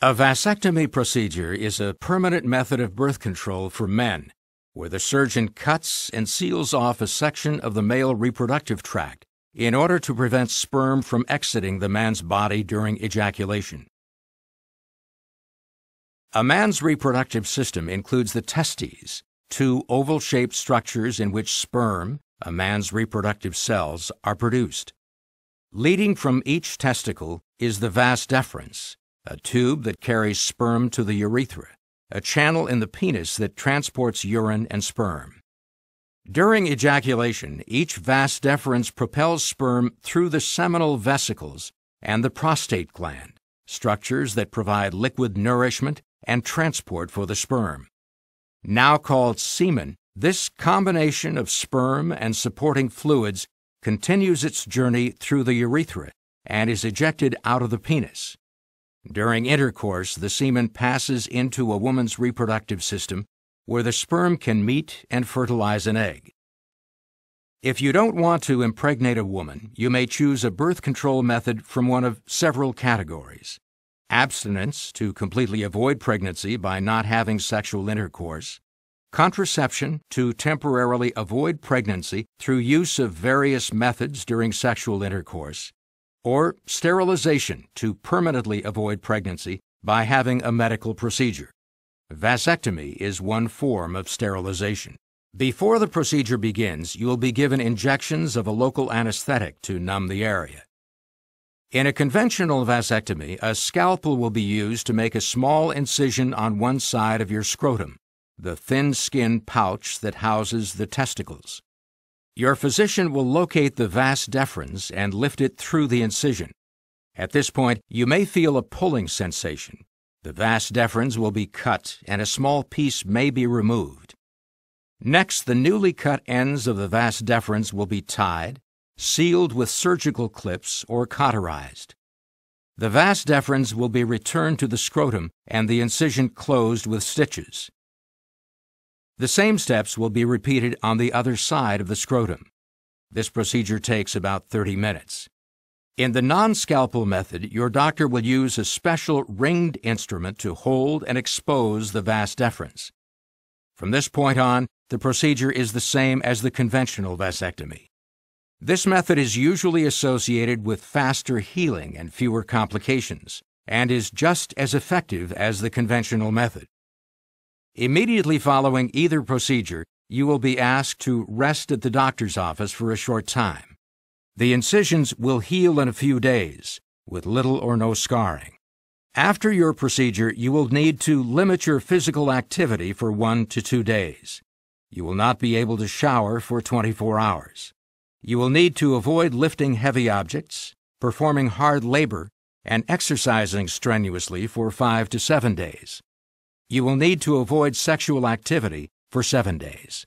A vasectomy procedure is a permanent method of birth control for men, where the surgeon cuts and seals off a section of the male reproductive tract in order to prevent sperm from exiting the man's body during ejaculation. A man's reproductive system includes the testes, two oval-shaped structures in which sperm, a man's reproductive cells, are produced. Leading from each testicle is the vas deferens, a tube that carries sperm to the urethra, a channel in the penis that transports urine and sperm. During ejaculation, each vas deferens propels sperm through the seminal vesicles and the prostate gland, structures that provide liquid nourishment and transport for the sperm. Now called semen, this combination of sperm and supporting fluids continues its journey through the urethra and is ejected out of the penis. During intercourse, the semen passes into a woman's reproductive system where the sperm can meet and fertilize an egg. If you don't want to impregnate a woman, you may choose a birth control method from one of several categories: abstinence to completely avoid pregnancy by not having sexual intercourse, contraception to temporarily avoid pregnancy through use of various methods during sexual intercourse, or sterilization to permanently avoid pregnancy by having a medical procedure. Vasectomy is one form of sterilization. Before the procedure begins, you will be given injections of a local anesthetic to numb the area. In a conventional vasectomy, a scalpel will be used to make a small incision on one side of your scrotum, the thin skin pouch that houses the testicles. Your physician will locate the vas deferens and lift it through the incision. At this point, you may feel a pulling sensation. The vas deferens will be cut and a small piece may be removed. Next, the newly cut ends of the vas deferens will be tied, sealed with surgical clips, or cauterized. The vas deferens will be returned to the scrotum and the incision closed with stitches. The same steps will be repeated on the other side of the scrotum. This procedure takes about 30 minutes. In the non-scalpel method, your doctor will use a special ringed instrument to hold and expose the vas deferens. From this point on, the procedure is the same as the conventional vasectomy. This method is usually associated with faster healing and fewer complications, and is just as effective as the conventional method. Immediately following either procedure, you will be asked to rest at the doctor's office for a short time. The incisions will heal in a few days, with little or no scarring. After your procedure, you will need to limit your physical activity for 1 to 2 days. You will not be able to shower for 24 hours. You will need to avoid lifting heavy objects, performing hard labor, and exercising strenuously for 5 to 7 days. You will need to avoid sexual activity for 7 days.